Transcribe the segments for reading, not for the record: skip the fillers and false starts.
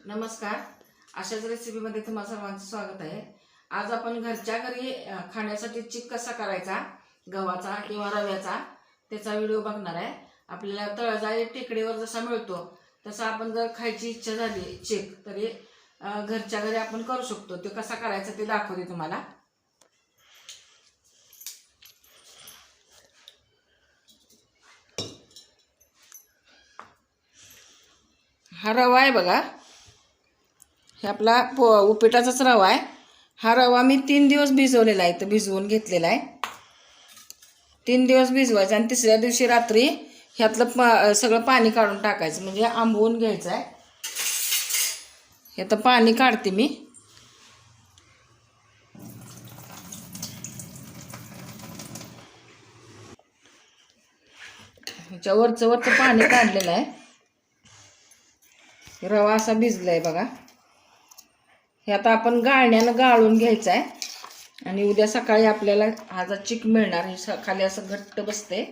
नमस्कार. अशाच रेसिपीमध्ये तुम्हा सर्वांचं स्वागत आहे. आज आपण घरच्या घरी खाण्यासाठी चिक कसा करायचा, गव्हाचा किंवा रव्याचा, त्याचा व्हिडिओ बघणार आहे. आपल्याला तळजाई टेकडीवर जसा मिळतो तसा आपण जर खायची इच्छा झाली चिक तरी घरच्या घरी आपण करू शकतो. ते कसा करायचा ते दाखवते तुम्हाला. हा रवा आहे बघा, हे आपला उपीटाचाच रवा आहे. हा रवा मी 3 दिवस भिजवलेला आहे, तर भिजवून घेतलेला आहे. 3 दिवस भिजवायचं आणि तिसऱ्या दिवशी रात्री ह्यातलं सगळं पाणी काढून टाकायचं, म्हणजे आंबवून घ्यायचं आहे. ह्यात पाणी काढते मी. ह्याच्या वरचं पाणी काढलेलं आहे. रवा असा भिजलाय बघा. हे आता आपण गाळण्यानं गाळून घ्यायचं आहे आणि उद्या सकाळी आपल्याला हा जो चिक मिळणार. हे खाली असं घट्ट बसते,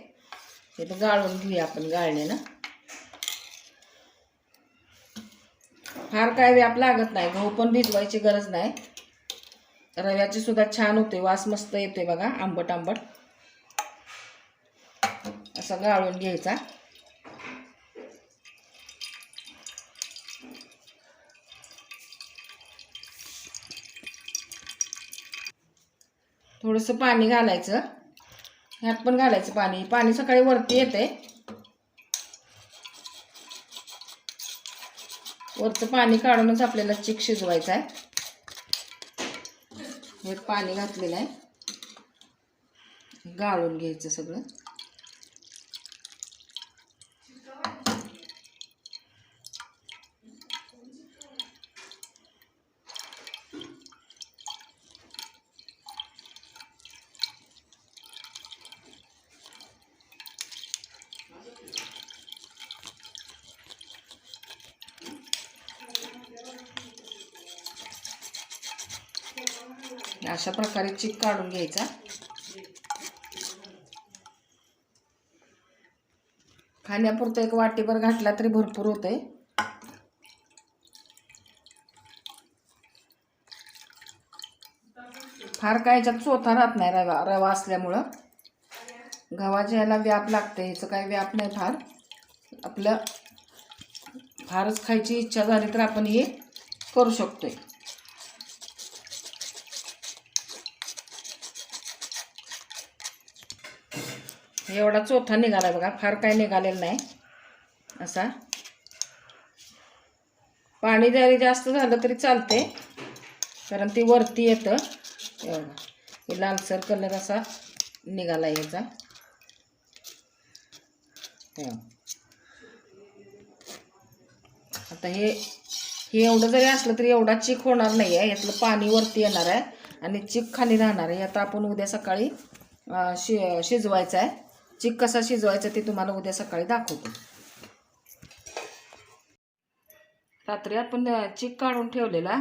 हे तर गाळून घेऊया आपण गाळण्यानं. फार काय व्याप लागत नाही, गहू पण भिजवायची गरज नाही. रव्याची सुद्धा छान होते, वास मस्त येते बघा, आंबट आंबट. असं गाळून घ्यायचा. थोडंसं पाणी घालायचं, ह्यात पण घालायचं पाणी. पाणी सकाळी वरती येते, वरचं पाणी काढूनच आपल्याला चिक शिजवायचा आहे. हे पाणी घातलेलं आहे, गाळून घ्यायचं सगळं. अशा प्रकारे चिक काढून घ्यायचा. खाण्यापुरतं एक वाटीभर घातला तरी भरपूर होते. फार काय याच्यात चोथा राहत नाही, रवा असल्यामुळं. गव्हाच्या ह्याला व्याप लागते, ह्याचं काही व्याप नाही फार. आपलं फारच खायची इच्छा झाली तर आपण हे करू शकतोय. एवढा चोथा निघाला बघा, फार काय निघालेलं नाही. असा पाणी जरी जास्त झालं तरी चालते, कारण ती वरती येतं. एवढा हे लालसर कलर असा निघाला याचा. आता हे एवढं जरी असलं तरी एवढा चिक होणार नाही आहे. यातलं पाणी वरती येणार आहे आणि चिक खाली राहणार आहे. आता आपण उद्या सकाळी शिजवायचं आहे. चिक कसा शिजवायचा ते तुम्हाला उद्या सकाळी दाखवतो. रात्री आपण चिक काढून ठेवलेला,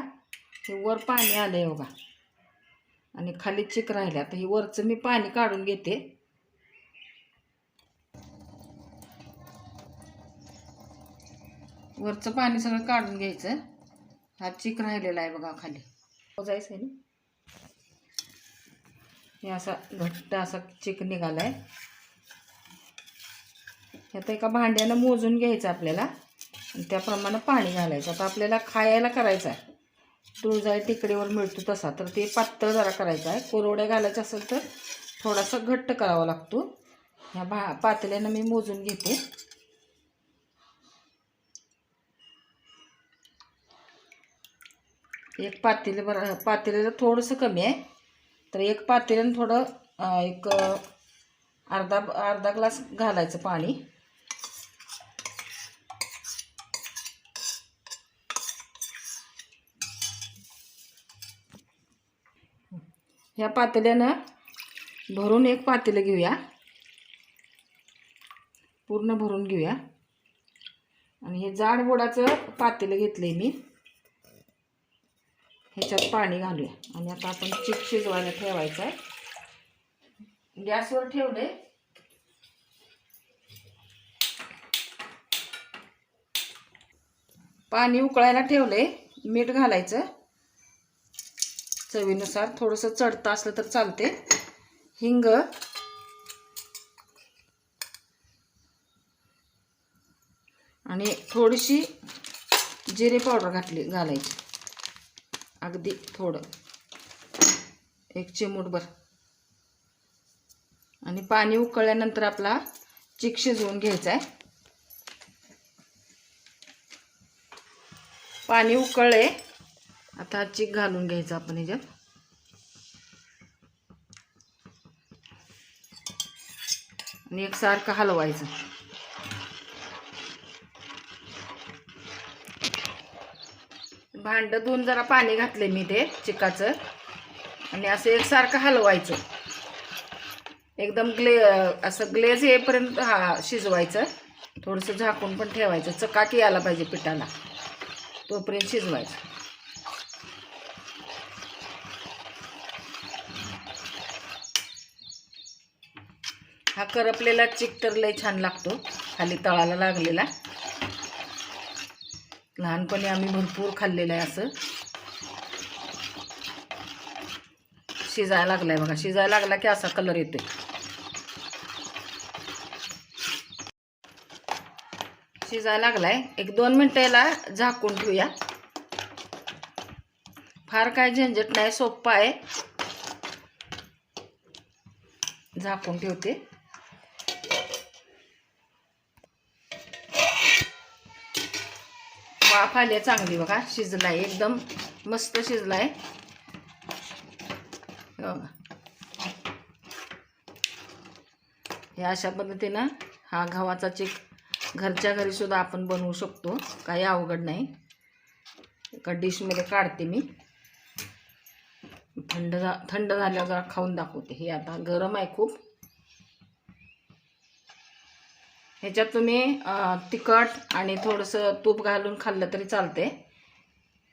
हे वर पाणी आलंय बघा आणि खाली चिक राहिला. आता हे वरचं मी पाणी काढून घेते. वरचं पाणी सगळं काढून घ्यायचं. हा चिक राहिलेला आहे बघा खाली, जायचं आहे ना. हे असा घट्ट असा चिक निघालाय. आता एका भांड्यानं मोजून घ्यायचं आपल्याला आणि त्याप्रमाणे पाणी घालायचं. आता आपल्याला खायला करायचं आहे, तुळजाई टेकडीवर मिळतो तसा, तर ते पातळ जरा करायचं आहे. कोरवड्या घालायचं असेल तर थोडासा घट्ट करावा लागतो. ह्या पातेल्यानं मी मोजून घेते. एक पातेल्याला थोडंसं कमी आहे, तर एक पातेल्यानं थोडं एक अर्धा ग्लास घालायचं पाणी. ह्या पातेल्यानं भरून एक पातेलं घेऊया, पूर्ण भरून घेऊया. आणि हे जाड बुडाचं पातेलं घेतलंय मी, ह्याच्यात पाणी घालूया. आणि आता आपण चिक शिजवायला ठेवायचं आहे. गॅसवर ठेवले, पाणी उकळायला ठेवलंय, मीठ घालायचं चवीनुसार, थोडंसं चढतं असलं तर चालते, हिंग आणि थोडीशी जिरे पावडर घालायची, अगदी थोडं, 1 चिमूटभर. आणि पाणी उकळल्यानंतर आपला चिक शिजवून घ्यायचा आहे. पाणी उकळले, आता चिक घालून घ्यायचा आपण ह्याच्यात. आणि एकसारखं हलवायचं. भांडं धुवून जरा पाणी घातले मी ते चिकाचं, आणि असं एकसारखं हलवायचं. एकदम असं ग्लेज येईपर्यंत शिजवायचं. थोडंसं झाकून पण ठेवायचं, चकाकी यायला पाहिजे पिठाला, तोपर्यंत शिजवायचं. हा करपलेला चिक तर लय छान लागतो, खाली तळाला लागलेला. लहानपणी आम्ही भरपूर खाल्लेलं आहे. असं शिजायला लागलाय बघा, शिजायला लागला की असा कलर येतोय. शिजायला लागलाय, 1-2 मिनिटं याला झाकून ठेवूया. फार काय झंझट नाही, सोप्पा आहे. झाकून ठेवते. वाफ आली चांगली बघा, शिजलाय, एकदम मस्त शिजलाय. हे अशा पद्धतीनं हा गव्हाचा चिक घरच्या घरी सुद्धा आपण बनवू शकतो, काही अवघड नाही. एका डिशमध्ये काढते मी, थंड झाल्यावर जरा खाऊन दाखवते. हे आता गरम आहे खूप. ह्याच्यात तुम्ही तिखट आणि थोडंसं तूप घालून खाल्लं तरी चालते,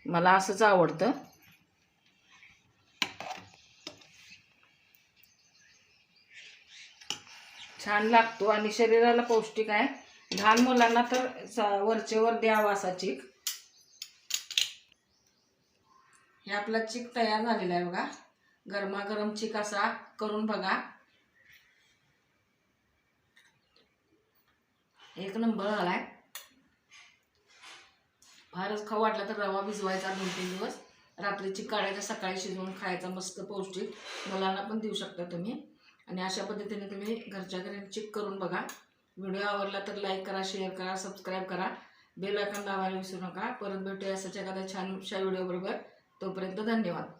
मला असंच आवडतं. छान लागतो आणि शरीराला पौष्टिक आहे. लहान मुलांना तर वरचेवर द्यावा असा चिक. हे आपला चिक तयार झालेला आहे बघा. गरमागरम चिक असा करून बघा, एक नंबर झालाय. फारच खाऊ वाटला तर रवा भिजवायचा 2-3 दिवस, रात्री चिक काढायचा, सकाळी शिजवून खायचा, मस्त पौष्टिक. मुलांना पण देऊ शकता तुम्ही. आणि अशा पद्धतीने तुम्ही घरच्या घरी चिक करून बघा. व्हिडिओ आवडला तर लाईक करा, शेअर करा, सबस्क्राईब करा, बेल आयकॉन दाबायला विसरू नका. परत भेटूया असाच एखाद्या छानशा व्हिडिओ बरोबर. तोपर्यंत धन्यवाद.